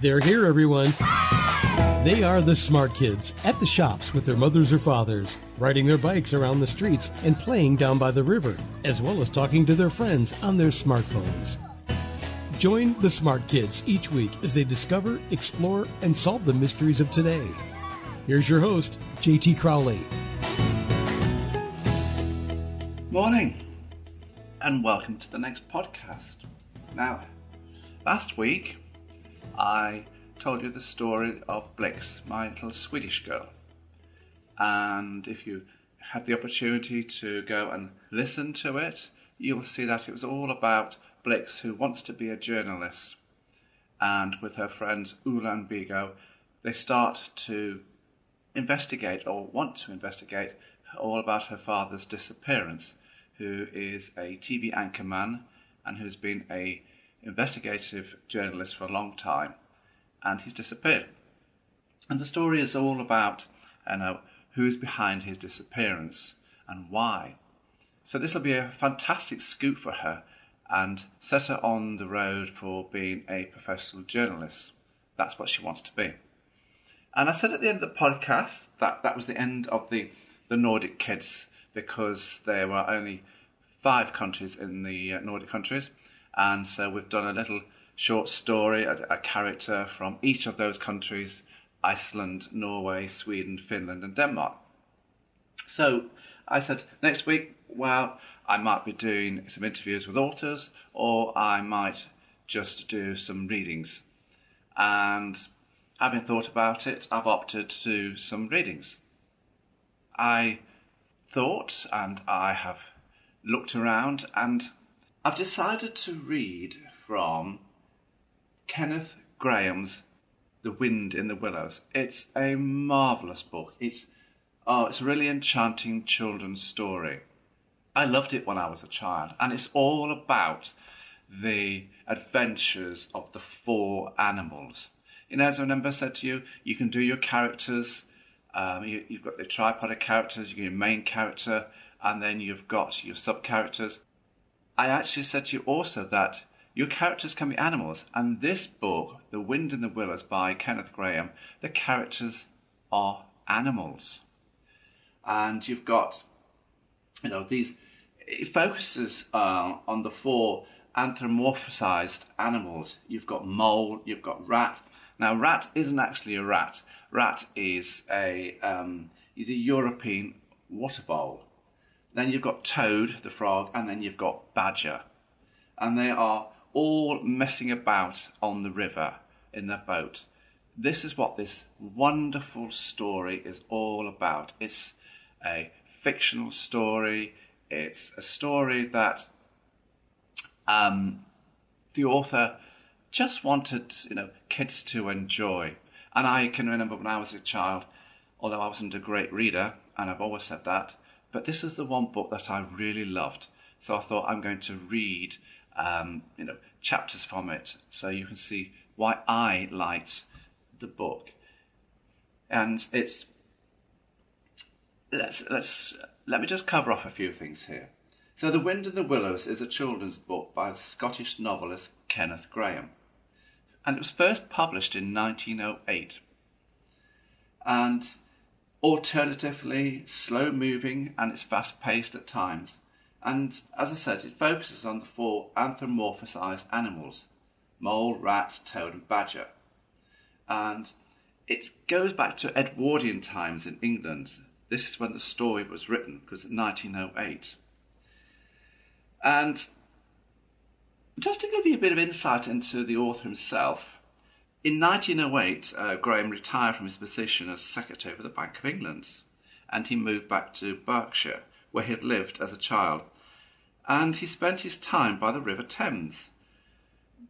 They're here, everyone. They are the smart kids at the shops with their mothers or fathers, riding their bikes around the streets and playing down by the river, as well as talking to their friends on their smartphones. Join the smart kids each week as they discover, explore, and solve the mysteries of today. Here's your host, JT Crowley. Morning, and welcome to the next podcast. Now, last week I told you the story of Blix, my little Swedish girl. And if you had the opportunity to go and listen to it, you'll see that it was all about Blix, who wants to be a journalist. And with her friends Ula and Bigo, they start to investigate, or want to investigate, all about her father's disappearance, who is a TV anchorman and who's been a investigative journalist for a long time, and he's disappeared. And the story is all about who's behind his disappearance and why. So this will be a fantastic scoop for her and set her on the road for being a professional journalist. That's what she wants to be. And I said at the end of the podcast that was the end of the Nordic kids, because there were only 5 countries in the Nordic countries. And so we've done a little short story, a character from each of those countries: Iceland, Norway, Sweden, Finland and Denmark. So I said next week, well, I might be doing some interviews with authors, or I might just do some readings. And having thought about it, I've opted to do some readings. I thought, and I have looked around, and I've decided to read from Kenneth Grahame's The Wind in the Willows. It's a marvellous book. It's a really enchanting children's story. I loved it when I was a child, and it's all about the adventures of the 4 animals. You know, as I remember I said to you, you can do your characters. You've got the tripod of characters, you get your main character, and then you've got your sub-characters. I actually said to you also that your characters can be animals, and this book, The Wind in the Willows by Kenneth Grahame, the characters are animals. And you've got, these, it focuses on the 4 anthropomorphized animals. You've got mole, you've got rat. Now, rat isn't actually a rat. Rat is a European water vole. Then you've got toad, the frog, and then you've got badger. And they are all messing about on the river in their boat. This is what this wonderful story is all about. It's a fictional story. It's a story that the author just wanted, kids to enjoy. And I can remember when I was a child, although I wasn't a great reader, and I've always said that, but this is the one book that I really loved. So I thought I'm going to read, chapters from it, so you can see why I liked the book. And it's let me just cover off a few things here. So The Wind in the Willows is a children's book by the Scottish novelist Kenneth Grahame, and it was first published in 1908. And alternatively slow-moving, and it's fast-paced at times. And as I said, it focuses on the 4 anthropomorphized animals: mole, rat, toad and badger. And it goes back to Edwardian times in England. This is when the story was written, because it's 1908. And just to give you a bit of insight into the author himself, in 1908, Grahame retired from his position as Secretary of the Bank of England, and he moved back to Berkshire, where he had lived as a child. And he spent his time by the River Thames,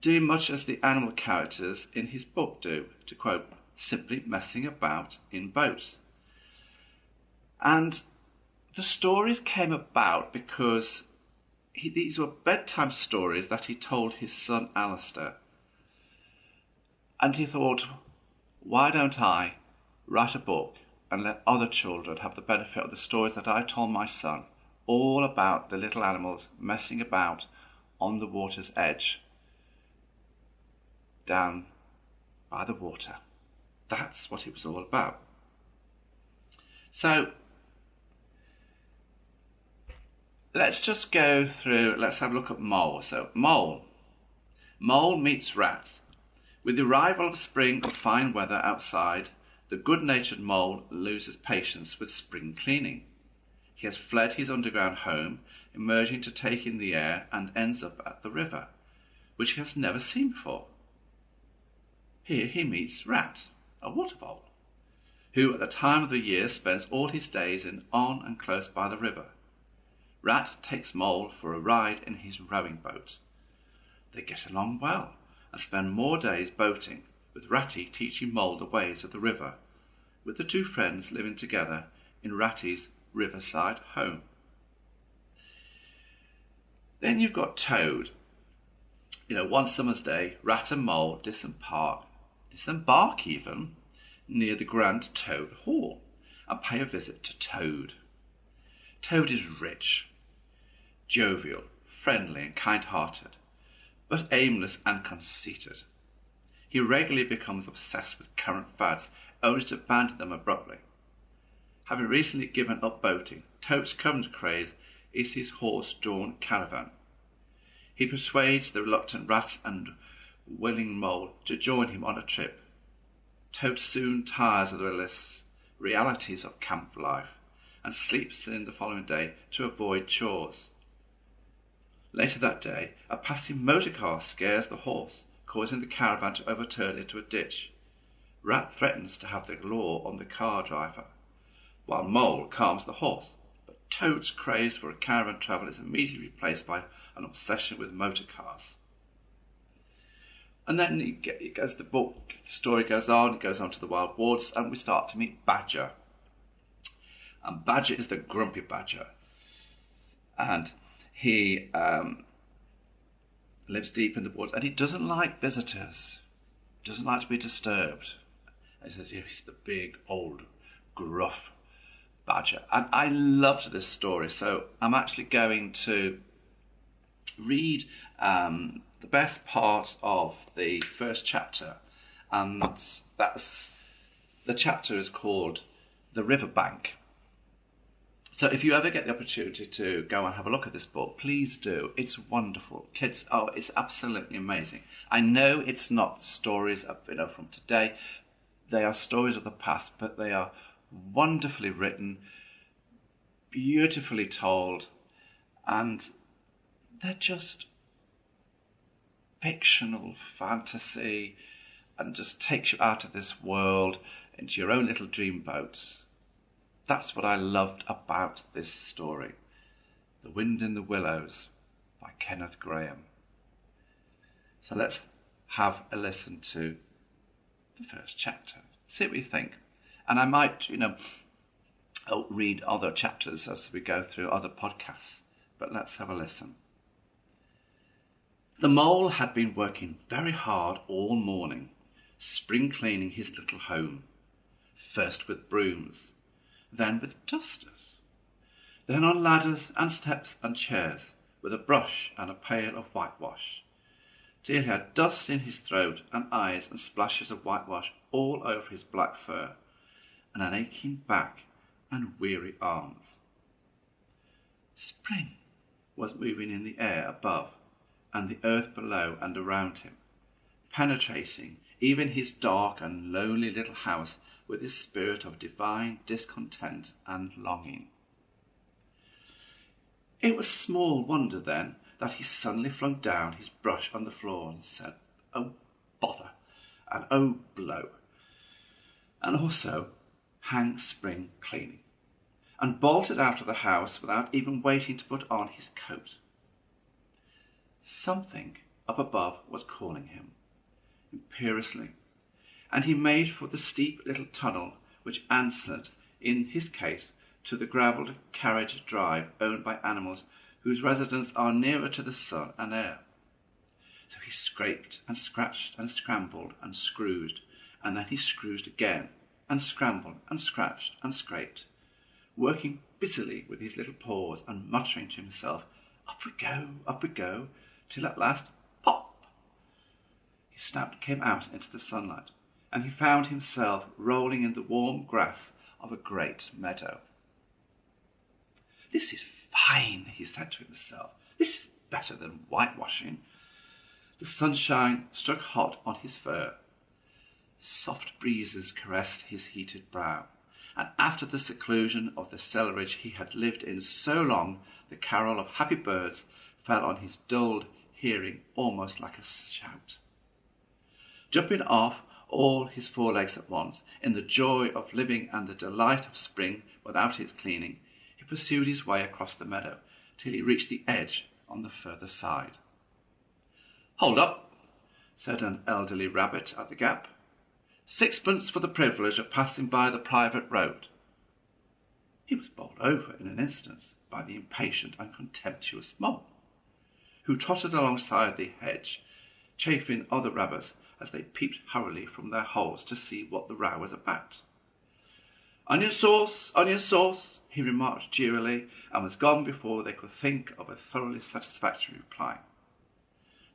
doing much as the animal characters in his book do, to quote, simply messing about in boats. And the stories came about because these were bedtime stories that he told his son Alistair. And he thought, why don't I write a book and let other children have the benefit of the stories that I told my son, all about the little animals messing about on the water's edge, down by the water. That's what it was all about. So let's just go through, let's have a look at Mole. So Mole meets Rat. With the arrival of spring or fine weather outside, the good-natured Mole loses patience with spring cleaning. He has fled his underground home, emerging to take in the air, and ends up at the river, which he has never seen before. Here he meets Rat, a water vole, who at the time of the year spends all his days on and close by the river. Rat takes Mole for a ride in his rowing boat. They get along well and spend more days boating, with Ratty teaching Mole the ways of the river, with the two friends living together in Ratty's riverside home. Then you've got Toad. One summer's day, Rat and Mole disembark even, near the Grand Toad Hall, and pay a visit to Toad. Toad is rich, jovial, friendly and kind-hearted, but aimless and conceited. He regularly becomes obsessed with current fads, only to abandon them abruptly. Having recently given up boating, Toad's current craze is his horse-drawn caravan. He persuades the reluctant Rat and willing Mole to join him on a trip. Toad soon tires of the realities of camp life and sleeps in the following day to avoid chores. Later that day, a passing motor car scares the horse, causing the caravan to overturn into a ditch. Rat threatens to have the law on the car driver, while Mole calms the horse, but Toad's craze for caravan travel is immediately replaced by an obsession with motor cars. And then the story goes on, it goes on to the wild woods, and we start to meet Badger. And Badger is the grumpy badger. And he lives deep in the woods, and he doesn't like visitors, doesn't like to be disturbed. He says he's the big, old, gruff badger. And I loved this story, so I'm actually going to read the best part of the first chapter, and that's the chapter is called The Riverbank. So if you ever get the opportunity to go and have a look at this book, please do. It's wonderful. Kids, it's absolutely amazing. I know it's not stories from today. They are stories of the past, but they are wonderfully written, beautifully told, and they're just fictional fantasy and just takes you out of this world into your own little dream boats. That's what I loved about this story. The Wind in the Willows by Kenneth Grahame. So let's have a listen to the first chapter. See what you think. And I might, read other chapters as we go through other podcasts. But let's have a listen. The Mole had been working very hard all morning, spring cleaning his little home. First with brooms, then with dusters, then on ladders and steps and chairs, with a brush and a pail of whitewash, till he had dust in his throat and eyes and splashes of whitewash all over his black fur, and an aching back and weary arms. Spring was moving in the air above and the earth below and around him, penetrating even his dark and lonely little house with his spirit of divine discontent and longing. It was small wonder then that he suddenly flung down his brush on the floor and said, "Oh, bother," and "Oh, blow," and also "hang spring cleaning," and bolted out of the house without even waiting to put on his coat. Something up above was calling him imperiously, and he made for the steep little tunnel which answered, in his case, to the gravelled carriage drive owned by animals whose residents are nearer to the sun and air. So he scraped and scratched and scrambled and scrooged, and then he scrooged again, and scrambled and scratched and scraped, working busily with his little paws and muttering to himself, up we go, till at last, pop! His snout came out into the sunlight. and he found himself rolling in the warm grass of a great meadow. "This is fine," he said to himself. "This is better than whitewashing." The sunshine struck hot on his fur. Soft breezes caressed his heated brow, and after the seclusion of the cellarage he had lived in so long, the carol of happy birds fell on his dulled hearing almost like a shout. Jumping off all his four legs at once, in the joy of living and the delight of spring without its cleaning, he pursued his way across the meadow till he reached the edge on the further side. "Hold up," said an elderly rabbit at the gap. "Sixpence for the privilege of passing by the private road." He was bowled over in an instant by the impatient and contemptuous mole, who trotted alongside the hedge, chaffing other rabbits as they peeped hurriedly from their holes to see what the row was about. Onion sauce," he remarked jeeringly, and was gone before they could think of a thoroughly satisfactory reply.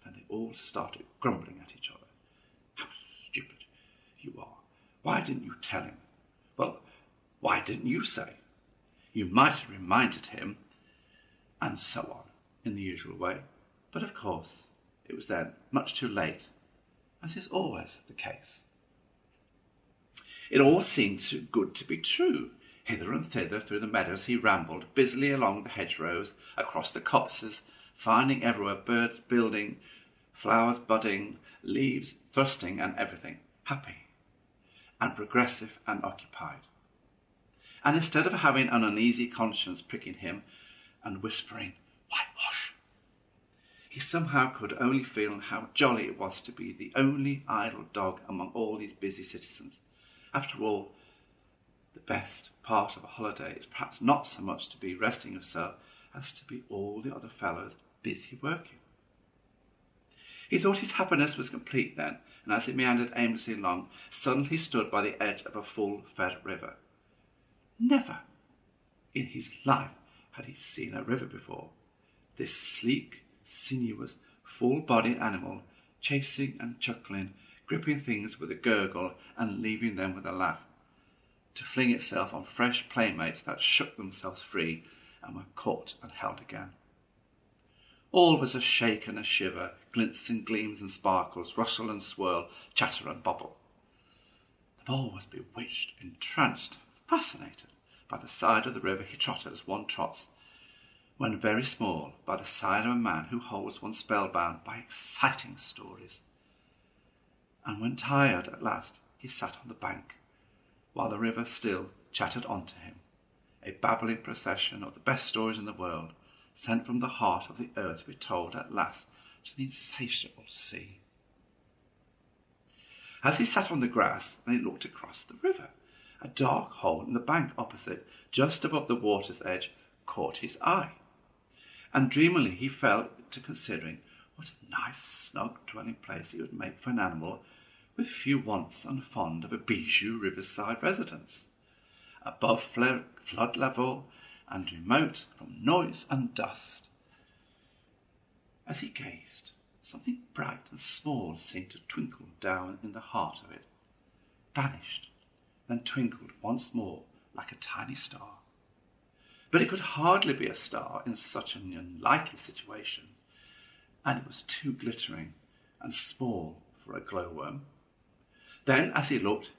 Then they all started grumbling at each other. "How stupid you are! Why didn't you tell him? Well, why didn't you say? You might have reminded him," and so on, in the usual way. But of course it was then much too late, as is always the case. It all seemed too good to be true. Hither and thither through the meadows he rambled, busily along the hedgerows, across the copses, finding everywhere birds building, flowers budding, leaves thrusting, and everything happy and progressive and occupied. And instead of having an uneasy conscience pricking him and whispering, "Whitewash," he somehow could only feel how jolly it was to be the only idle dog among all these busy citizens. After all, the best part of a holiday is perhaps not so much to be resting yourself as to be all the other fellows busy working. He thought his happiness was complete then, and as he meandered aimlessly along, suddenly he stood by the edge of a full-fed river. Never in his life had he seen a river before. This sleek, sinuous, full-bodied animal, chasing and chuckling, gripping things with a gurgle and leaving them with a laugh, to fling itself on fresh playmates that shook themselves free and were caught and held again. All was a shake and a shiver, glints and gleams and sparkles, rustle and swirl, chatter and bubble. The mole was bewitched, entranced, fascinated. By the side of the river he trotted as one trots, when very small, by the side of a man who holds one spellbound by exciting stories. And when tired at last, he sat on the bank, while the river still chattered on to him, a babbling procession of the best stories in the world, sent from the heart of the earth to be told at last to the insatiable sea. As he sat on the grass and he looked across the river, a dark hole in the bank opposite, just above the water's edge, caught his eye, and dreamily he fell to considering what a nice snug dwelling place it would make for an animal with few wants and fond of a bijou riverside residence, above flood level and remote from noise and dust. As he gazed, something bright and small seemed to twinkle down in the heart of it, vanished, then twinkled once more like a tiny star. But it could hardly be a star in such an unlikely situation, and it was too glittering and small for a glowworm. Then, as he looked,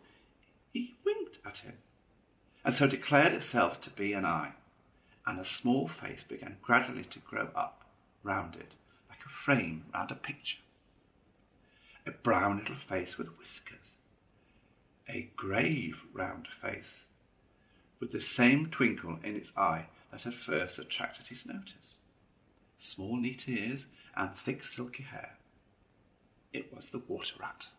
he winked at him, and so declared itself to be an eye, and a small face began gradually to grow up round it, like a frame round a picture. A brown little face with whiskers, a grave round face, with the same twinkle in its eye that had first attracted his notice, small neat ears and thick silky hair. It was the water rat.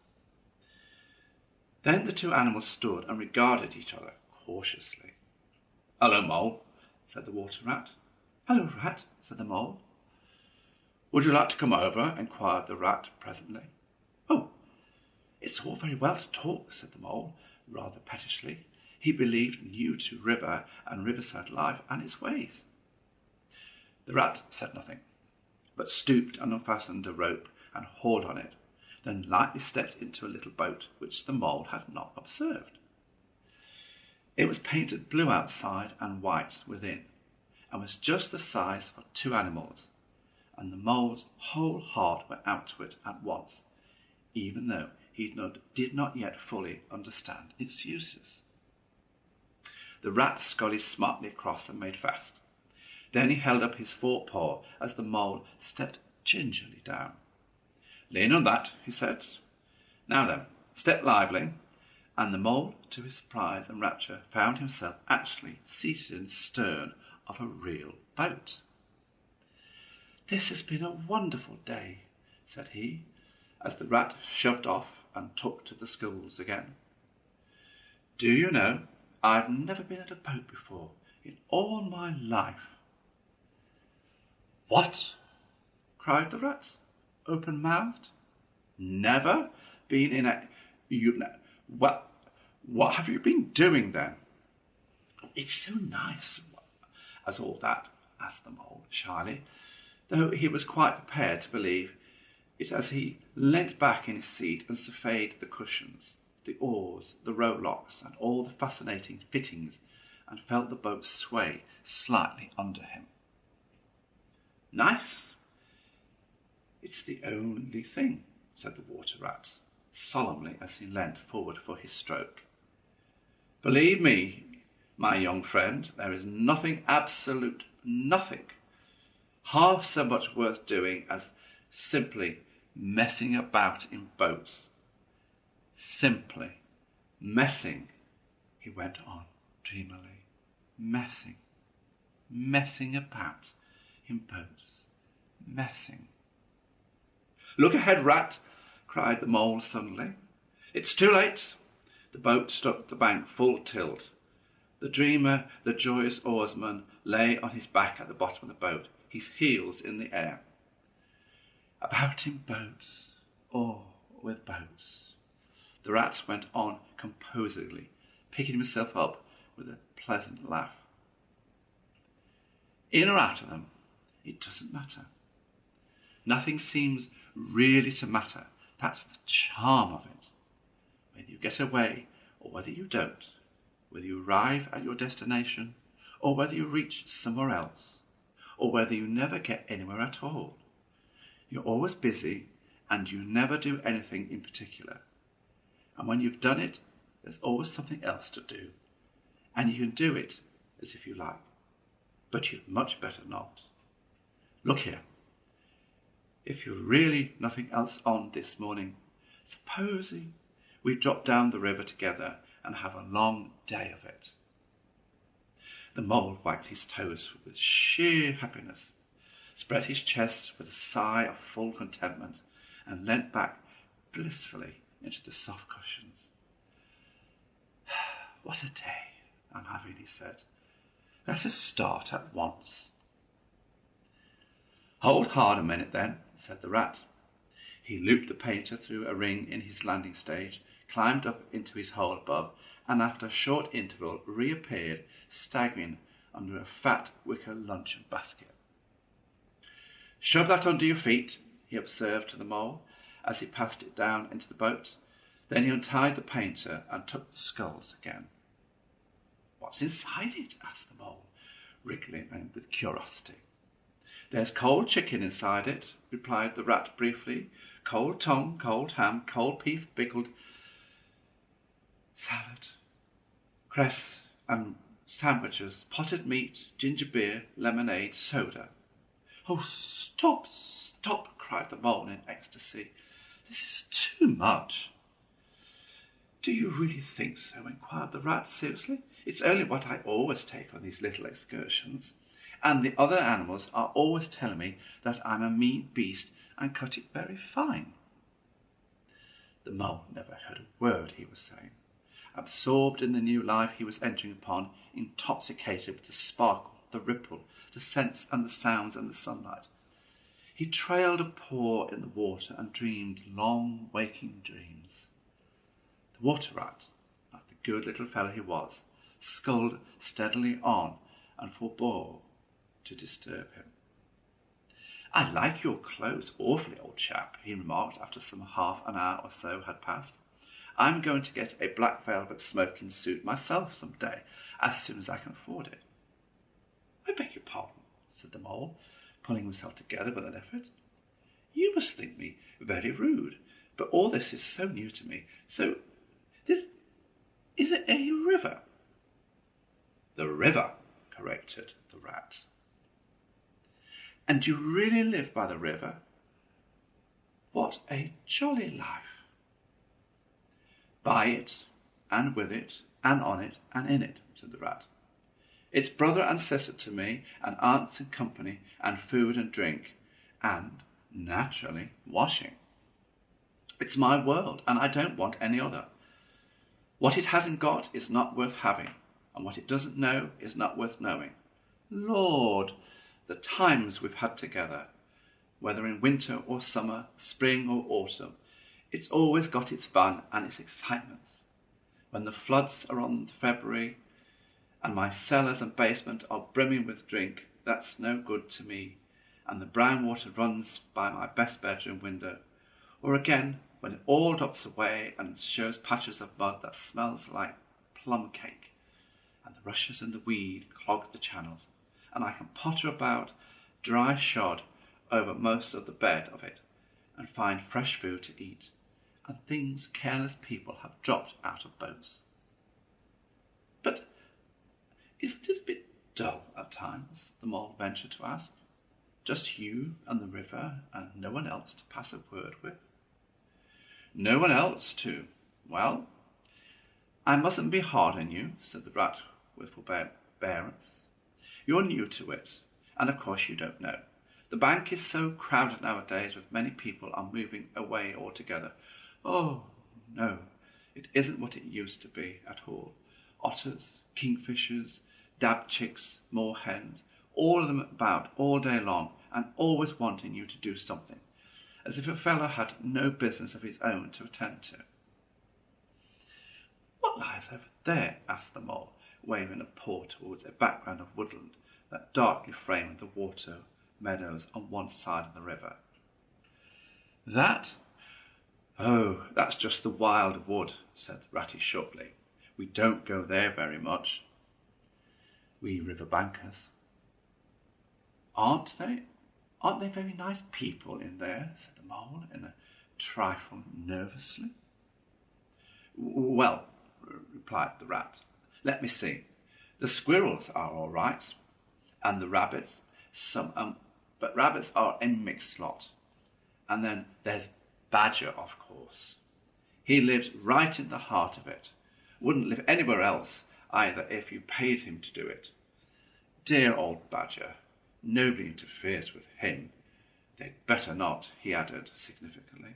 Then the two animals stood and regarded each other cautiously. "Hello, Mole," said the water rat. "Hello, Rat," said the Mole. "Would you like to come over?" inquired the rat presently. "Oh, it's all very well to talk," said the Mole, rather pettishly. He believed new to river and riverside life and its ways. The rat said nothing, but stooped and unfastened a rope and hauled on it. then lightly stepped into a little boat which the mole had not observed. It was painted blue outside and white within, and was just the size for two animals, and the mole's whole heart went out to it at once, even though he did not yet fully understand its uses. The rat scullied smartly across and made fast. Then he held up his forepaw as the mole stepped gingerly down. "Lean on that," he said. "Now then, step lively." And the mole, to his surprise and rapture, found himself actually seated in the stern of a real boat. "This has been a wonderful day," said he, as the rat shoved off and took to the sculls again. "Do you know, I've never been in a boat before in all my life." "What?" cried the rat, open-mouthed. "Never been in a... What have you been doing then?" "It's so nice as all that," asked the mole shyly, though he was quite prepared to believe it as he leant back in his seat and surveyed the cushions, the oars, the rowlocks, and all the fascinating fittings, and felt the boat sway slightly under him. "Nice? It's the only thing," said the water rat, solemnly as he leant forward for his stroke. "Believe me, my young friend, there is nothing, absolute nothing, half so much worth doing as simply messing about in boats. Simply messing," he went on dreamily, messing about in boats, messing. "Look ahead, rat," cried the mole suddenly. "It's too late." The boat struck the bank full tilt. The dreamer, the joyous oarsman, lay on his back at the bottom of the boat, his heels in the air. "About in boats, or with boats," the rat went on composedly, picking himself up with a pleasant laugh. "In or out of them, it doesn't matter. Nothing seems really to matter. That's the charm of it. Whether you get away or whether you don't, whether you arrive at your destination or whether you reach somewhere else, or whether you never get anywhere at all, you're always busy and you never do anything in particular. And when you've done it, there's always something else to do, and you can do it as if you like, but you'd much better not. Look here, if you've really nothing else on this morning, supposing we drop down the river together and have a long day of it." The mole wagged his toes with sheer happiness, spread his chest with a sigh of full contentment, and leant back blissfully into the soft cushions. "What a day I'm having," he said. "Let us start at once." "Hold hard a minute then," said the rat. He looped the painter through a ring in his landing stage, climbed up into his hole above, and after a short interval reappeared, staggering under a fat wicker luncheon basket. "Shove that under your feet," he observed to the mole as he passed it down into the boat. Then he untied the painter and took the sculls again. "What's inside it?" asked the mole, wriggling with curiosity. "There's cold chicken inside it," replied the rat briefly. "Cold tongue, cold ham, cold beef pickled, salad, cress and sandwiches, potted meat, ginger beer, lemonade, soda." "Oh, stop, stop," cried the mole in ecstasy. "This is too much." "Do you really think so?" inquired the rat seriously. "It's only what I always take on these little excursions, and the other animals are always telling me that I'm a mean beast and cut it very fine." The mole never heard a word he was saying, absorbed in the new life he was entering upon, intoxicated with the sparkle, the ripple, the scents and the sounds and the sunlight. He trailed a paw in the water and dreamed long waking dreams. The water rat, like the good little fellow he was, sculled steadily on and forbore to disturb him. "I like your clothes awfully, old chap," he remarked after some half an hour or so had passed. "I'm going to get a black velvet smoking suit myself some day, as soon as I can afford it." "I beg your pardon," said the Mole, pulling himself together with an effort. "You must think me very rude, but all this is so new to me. So, is it a river?" "The river," corrected the Rat. "And you really live by the river? What a jolly life!" "By it, and with it, and on it, and in it," said the Rat. "It's brother and sister to me, and aunts and company, and food and drink, and, naturally, washing. It's my world, and I don't want any other. What it hasn't got is not worth having, and what it doesn't know is not worth knowing. Lord, the times we've had together, whether in winter or summer, spring or autumn, it's always got its fun and its excitements. When the floods are on February, and my cellars and basement are brimming with drink, that's no good to me, and the brown water runs by my best bedroom window. Or again, when it all drops away and shows patches of mud that smells like plum cake, and the rushes and the weed clog the channels, and I can potter about dry shod over most of the bed of it, and find fresh food to eat, and things careless people have dropped out of boats. But isn't it a bit dull at times?" the Mole ventured to ask. "Just you and the river, and no one else to pass a word with?" "No one else to... Well, I mustn't be hard on you," said the Rat with forbearance. "You're new to it, and of course you don't know. The bank is so crowded nowadays with many people are moving away altogether. Oh, no, it isn't what it used to be at all. Otters, kingfishers, dab-chicks, moorhens, all of them about all day long and always wanting you to do something, as if a fellow had no business of his own to attend to." "What lies over there?" asked the Mole, waving a paw towards a background of woodland that darkly framed the water meadows on one side of the river. "That? Oh, that's just the wild wood," said Ratty shortly. "We don't go there very much, we river bankers." Aren't they very nice people in there?" said the Mole in a trifle nervously. "Well," replied the Rat, "let me see. The squirrels are all right, and the rabbits, but rabbits are a mixed lot. And then there's Badger, of course. He lives right in the heart of it. Wouldn't live anywhere else either if you paid him to do it. Dear old Badger, nobody interferes with him. They'd better not," he added significantly.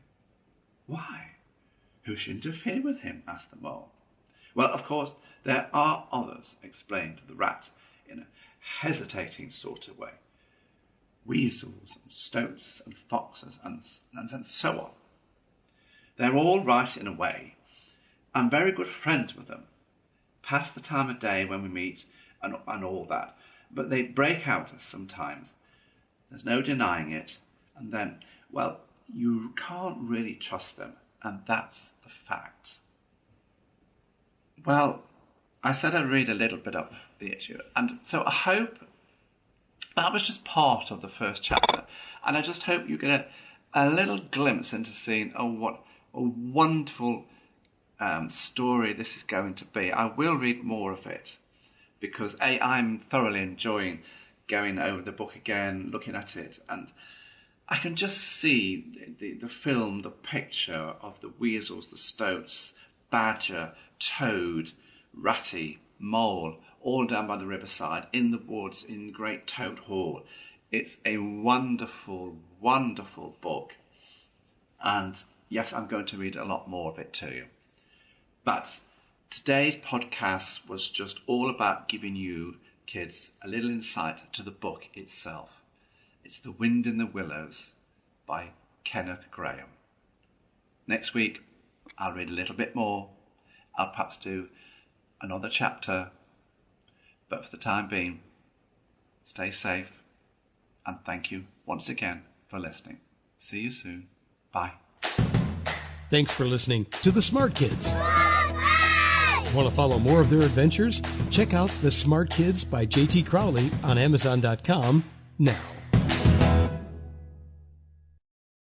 "Why? Who should interfere with him?" asked the Mole. "Well, of course, there are others," explained the Rat in a hesitating sort of way. "Weasels and stoats and foxes and so on. They're all right in a way. I'm very good friends with them. Pass the time of day when we meet and all that. But they break out sometimes. There's no denying it. And then, well, you can't really trust them. And that's the fact." Well, I said I'd read a little bit of the issue. And so I hope that was just part of the first chapter. And I just hope you get a little glimpse into seeing what a wonderful story this is going to be. I will read more of it because I'm thoroughly enjoying going over the book again, looking at it, and I can just see the film, the picture of the weasels, the stoats, Badger, Toad, Ratty, Mole, all down by the riverside, in the woods, in Great Toad Hall. It's a wonderful, wonderful book. And yes, I'm going to read a lot more of it to you. But today's podcast was just all about giving you, kids, a little insight to the book itself. It's The Wind in the Willows by Kenneth Grahame. Next week, I'll read a little bit more. I'll perhaps do another chapter. But for the time being, stay safe and thank you once again for listening. See you soon. Bye. Thanks for listening to The Smart Kids. Want to follow more of their adventures? Check out The Smart Kids by JT Crowley on Amazon.com now.